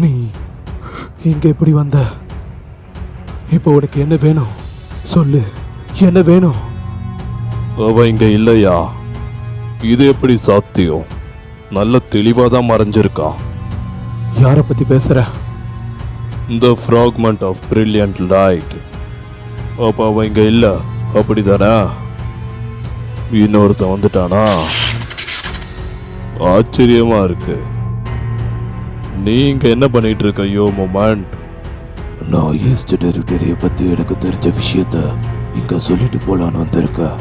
நீ இங்க எப்படி வந்த? இப்போ உனக்கு என்ன வேணும் சொல்லு, என்ன வேணும்? அவ இங்க இல்லையா? இது எப்படி சாத்தியம்? நல்ல தெளிவாக தான் மறைஞ்சிருக்கான். யாரை பத்தி பேசுற? இந்த ஃப்ராக்மெண்ட் ஆஃப் பிரில்லியன்ட் லைட். அப்போ அவ இங்க இல்லை அப்படிதானே? இன்னொருத்தன் வந்துட்டானா? ஆச்சரியமா இருக்கு. நீ இங்க என்ன பண்ணிட்டு இருக்க யோ மொமெண்ட்? நான் ஈஸ்ட் டெரிட்டரியை பற்றி எனக்கு தெரிஞ்ச விஷயத்த இங்கே சொல்லிட்டு போலான்னு வந்திருக்கேன்.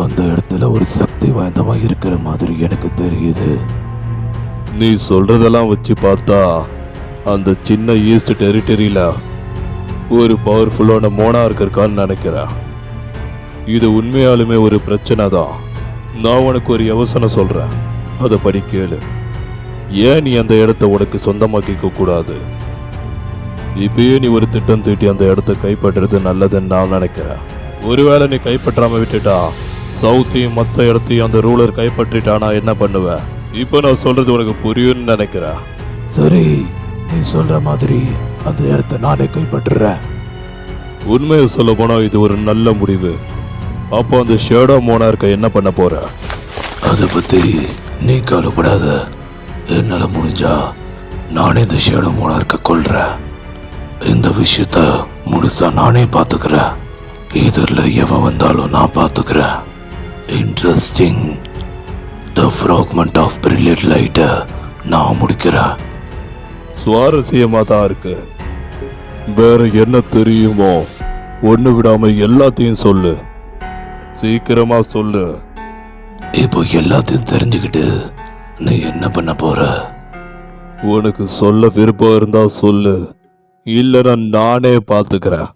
அந்த இடத்துல ஒரு சக்தி வாய்ந்தவன் இருக்கிற மாதிரி எனக்கு தெரியுது. நீ சொல்றதெல்லாம் வச்சு பார்த்தா அந்த சின்ன ஈஸ்ட் டெரிட்டரியில ஒரு பவர்ஃபுல்லான மோனார்க் இருக்கான்னு நினைக்கிறேன். இது உண்மையாலுமே ஒரு பிரச்சனை தான். நான் உனக்கு ஒரு யோசனை சொல்றேன், அதை படி கேளு. ஏன் நீ அந்த இடத்த உனக்கு சொந்தமாக்கிக்க கூடாது? இப்பயே நீ ஒரு திட்டம் தீட்டி அந்த இடத்த கைப்பற்றுறது நல்லதுன்னு நான் நினைக்கிறேன். ஒருவேளை நீ கைப்பற்றாம விட்டுட்டா சவுத்தையும் மற்ற இடத்தையும் அந்த ரூலர் கைப்பற்றிட்டானா என்ன பண்ணுவ? இப்போ நான் சொல்றது உனக்கு புரியும்னு நினைக்கிறேன். சரி, நீ சொல்ற மாதிரி அந்த இடத்த நானே கைப்பற்றுறேன். உண்மையை சொல்ல போனா இது ஒரு நல்ல முடிவு. அப்போ அந்த ஷேடோ மோனார்க்கை என்ன பண்ண போற? அதை பத்தி நீ கவலைப்படாத. என்னால முடிஞ்சா நானே இந்த ஷேடோ மோனார்க்க கொல்றேன். இந்த விஷயத்த முழுசா நானே பாத்துக்கிறேன். இதரில் எவன் வந்தாலும் நான் பாத்துக்கிறேன். Interesting. The fragment of brilliant லைட்டை நான் முடிக்கிறேன். சுவாரஸ்யமா தான் இருக்கு. வேற என்ன தெரியுமோ? ஒண்ணு விடாம எல்லாத்தையும் சொல்லு, சீக்கிரமா சொல்லு. இப்போ எல்லாத்தையும் தெரிஞ்சுக்கிட்டு நீ என்ன பண்ண போற? உனக்கு சொல்ல விருப்பம் இருந்தா சொல்லு, இல்லைன்னா நானே பாத்துக்கிறேன்.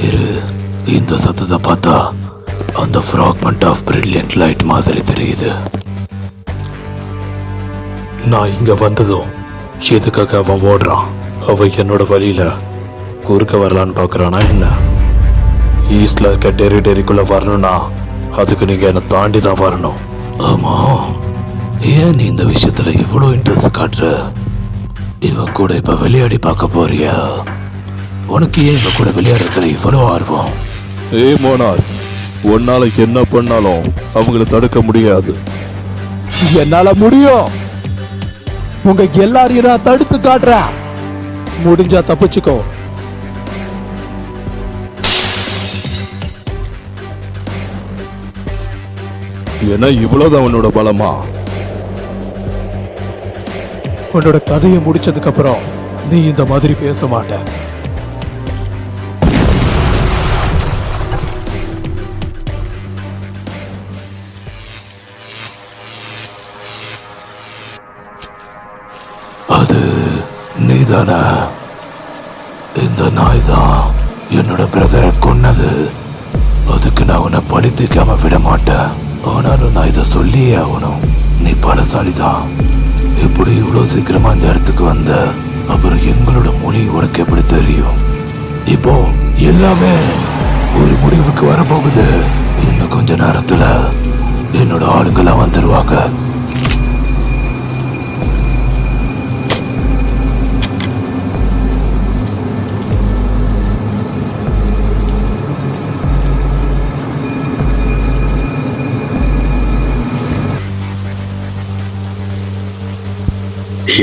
இரு, இந்த சத்தத்தை பார்த்தா அந்த ஃப்ராக்மெண்ட் ஆஃப் பிரில்லியன்ட் லைட் மாதிரி தெரியுது. நான் இங்க வந்ததும் எதுக்காக அவன் ஓடுறான்? அவன் என்னோட வழியில குறுக்க வரலான்னு பார்க்கறானா என்ன? ஈஸ்ட்ல இருக்க டெரிட்டரிக்குள்ள வரணும்னா அதுக்கு நீங்க என்னை தாண்டி தான் வரணும். ஆமா, ஏன் நீ இந்த விஷயத்துல இவ்வளோ இன்ட்ரெஸ்ட் காட்டுற? இவன் கூட இப்ப விளையாடி பார்க்க போறியா? உனக்கு ஏன் இவன் கூட விளையாடுறதுல இவ்வளோ ஆர்வம்? ஏய் மோனார், உன்னால என்ன பண்ணாலும் அவங்கள தடுக்க முடியாது. என்னால முடியும். உங்க எல்லாரையும் நான் தடுத்து காட்டுறேன். முடிஞ்சா தப்பிச்சுக்கோ. ஏன்னா இவ்வளவுதான் உன்னோட பலமா? உன்னோட கதையை முடிச்சதுக்கு அப்புறம் நீ இந்த மாதிரி பேச மாட்ட. அது நீதானா? இந்த நாய் தான் என்னோட பிரதரை கொன்னது. அதுக்கு நான் உன்னை பழித்துக்காம விட மாட்டேன். ஆனாலும் நான் இதை சொல்லியே ஆகணும். நீ பலசாலிதான். எப்படி இவ்வளோ சீக்கிரமா இந்த இடத்துக்கு வந்த? அப்புறம் எங்களோட மொழி உனக்கு எப்படி தெரியும்? இப்போ எல்லாமே ஒரு முடிவுக்கு வரப்போகுது. இன்னும் கொஞ்ச நேரத்துல என்னோட ஆளுங்கெல்லாம் வந்துருவாங்க.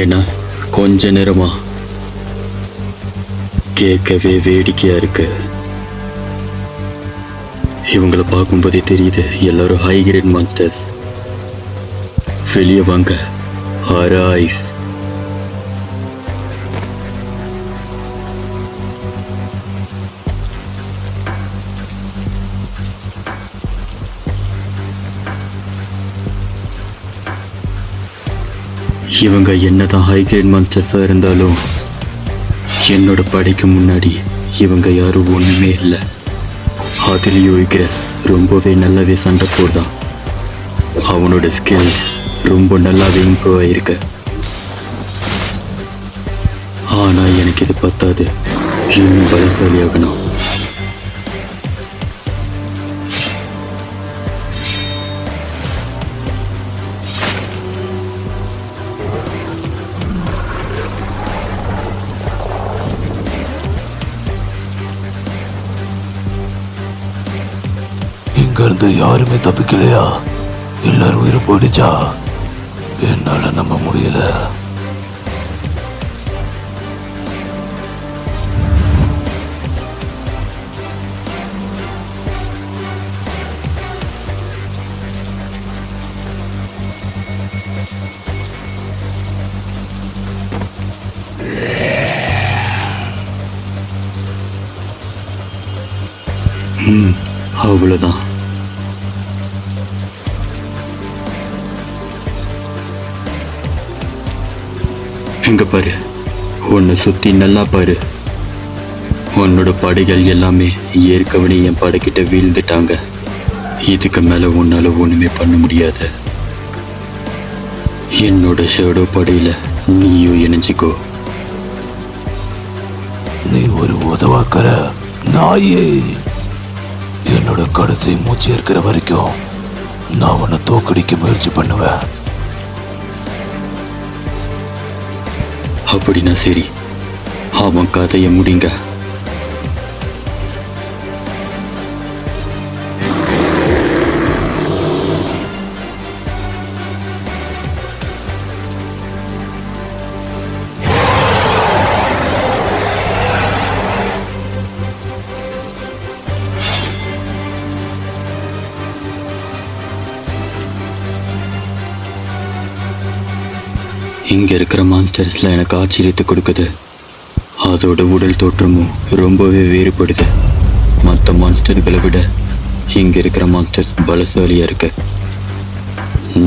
ஏன்னா கொஞ்ச நேரமா கேட்கவே வேடிக்கையா இருக்கு. இவங்களை பார்க்கும்போதே தெரியுது எல்லாரும் ஹை கிரேட் மான்ஸ்டர்ஸ். வெளியே வாங்க. அரைஸ். இவங்க என்னதான் ஹை கிரேட் மான்ஸ்டர்ஸா இருந்தாலும் என்னோட படைக்கு முன்னாடி இவங்க யாரும் ஒண்ணுமே இல்லை. அதுலேயும் விக்ரஸ் ரொம்பவே நல்லாவே சண்டை போடுதான். அவனோட ஸ்கில்ஸ் ரொம்ப நல்லாவே இம்ப்ரூவ் ஆயிருக்கு. ஆனா எனக்கு இது பத்தாது. இன்னும் பலசாலி ஆகணும். இருந்து யாருமே தப்பிக்கலையா? எல்லாரும் உயிர் போயிடுச்சா? என்னால நம்ப முடியல. அவ்வளோதான். எங்க பாரு, உன்னை சுத்தி நல்லா பாரு. உன்னோட படைகள் எல்லாமே ஏற்கனவே என் படைக்கிட்ட வீழ்ந்துட்டாங்க. இதுக்கு மேல உன்னால ஒண்ணுமே பண்ண முடியாது. என்னோட ஷேடோ படையில நீயும் இணைஞ்சிக்கோ. நீ ஒரு உதவாக்கற நாயே. என்னோட கடைசி மூச்சு இருக்கிற வரைக்கும் நான் உன்னை தோக்கடிக்க முயற்சி பண்ணுவேன். அப்படின்னா சரி, அவன் கதையை முடிங்க. இங்க இருக்கிற மான்ஸ்டர்ஸ்ல எனக்கு ஆச்சரியத்தை கொடுக்குது. அதோட உடல் தோற்றமும் ரொம்பவே வேறுபடுது. மற்ற மான்ஸ்டர்களை விட இங்க இருக்கிற மான்ஸ்டர்ஸ் பலசாலியா இருக்கு.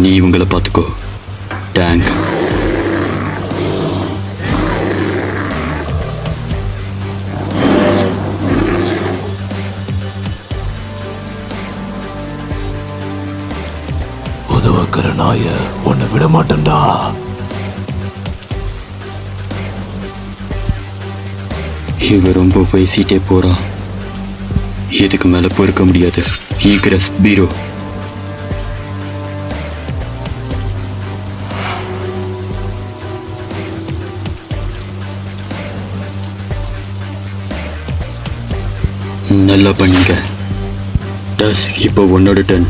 நீ இவங்களை பார்த்துக்கோ, டேங்க். உதவாக்கற நாய உன்னை விட மாட்டேன்டா. இவ ரொம்ப பேசிட்டே போறான். இதுக்கு மேல பொறுக்க முடியாது. ஈக்ரஸ் பீரோ. நல்லா பண்ணீங்க. டஸ், இப்போ உன்னோட டன்.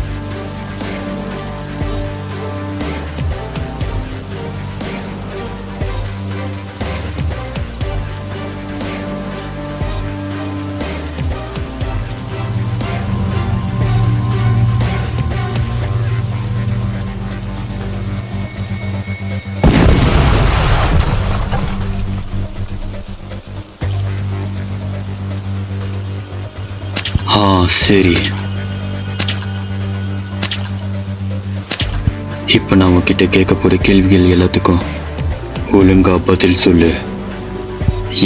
சரி, இப்ப நான் உன்கிட்ட கேட்க போற கேள்விகள் எல்லாத்துக்கும் ஒழுங்கா பதில் சொல்லு.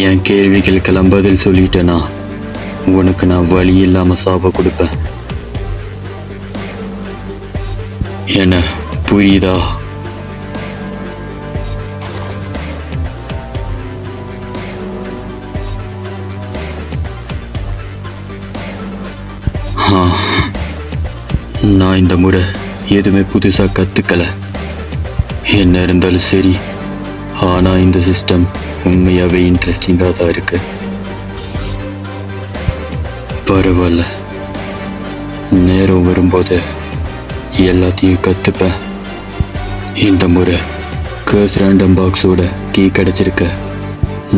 என் கேள்விகளுக்கெல்லாம் பதில் சொல்லிட்டேனா உனக்கு நான் வழி இல்லாம சாப கொடுப்பேன். என்ன புரியுதா? நான் இந்த முறை எதுவுமே புதுசா கத்துக்கல. என்ன இருந்தாலும் சரி, ஆனா இந்த சிஸ்டம் உண்மையாவே இன்ட்ரெஸ்டிங்கா தான் இருக்கு. பரவாயில்ல, நேரம் வரும்போது எல்லாத்தையும் கத்துப்பேன். இந்த முறை கர்ஸ் ரேண்டம் பாக்ஸோட கீ கிடைச்சிருக்கு.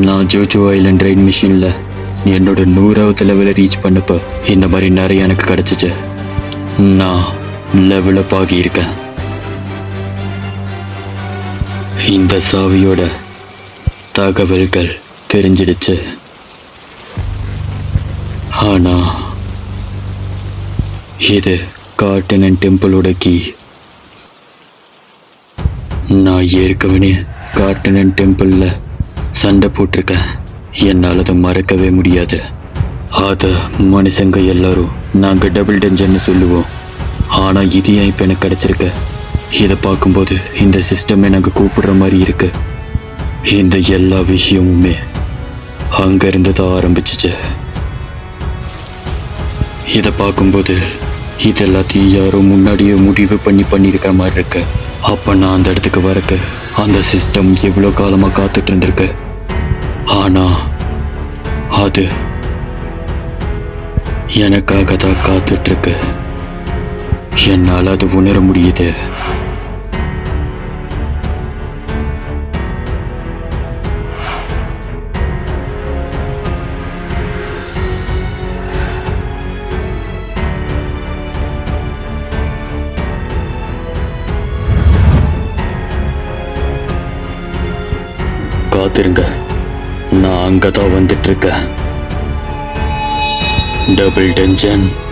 நான் ஜோஜோ ஐலண்ட் ரைட் மிஷின்ல என்னோட 100வது லெவலை ரீச் பண்ணப்ப இந்த மாதிரி நிறைய எனக்கு கிடைச்சிச்சு. நான் லெவலப் ஆகியிருக்கேன். இந்த சாவியோட தகவல்கள் தெரிஞ்சிடுச்சு. ஆனா இது கார்டன் டெம்பிளோட கீ. நான் ஏற்கனவே கார்டன் டெம்பிள்ல சண்டை போட்டிருக்கேன். என்னால் அதை மறக்கவே முடியாது. அத மனுஷங்க எல்லாரும் நாங்கள் டபுள் டென்ஜன்னு சொல்லுவோம். ஆனால் இது ஏன் இப்போ எனக்கு கிடைச்சிருக்கு? இதை பார்க்கும்போது இந்த சிஸ்டம் எனக்கு கூப்பிடுற மாதிரி இருக்கு. இந்த எல்லா விஷயமுமே அங்கேருந்து தான் ஆரம்பிச்சிச்சு. இதை பார்க்கும்போது இது எல்லாத்தையும் யாரோ முன்னாடியே முடிவு பண்ணியிருக்கிற மாதிரி இருக்கு. அப்போ நான் அந்த இடத்துக்கு வரக்கு அந்த சிஸ்டம் எவ்வளோ காலமாக காத்துட்டு இருந்திருக்கு. ஆனால் அது எனக்காக தான் காத்துட்ருக்கு. என்னால் அது உணர முடியுது. காத்திருங்க, நான் அங்கதான் வந்துட்டு இருக்கேன். Double tension.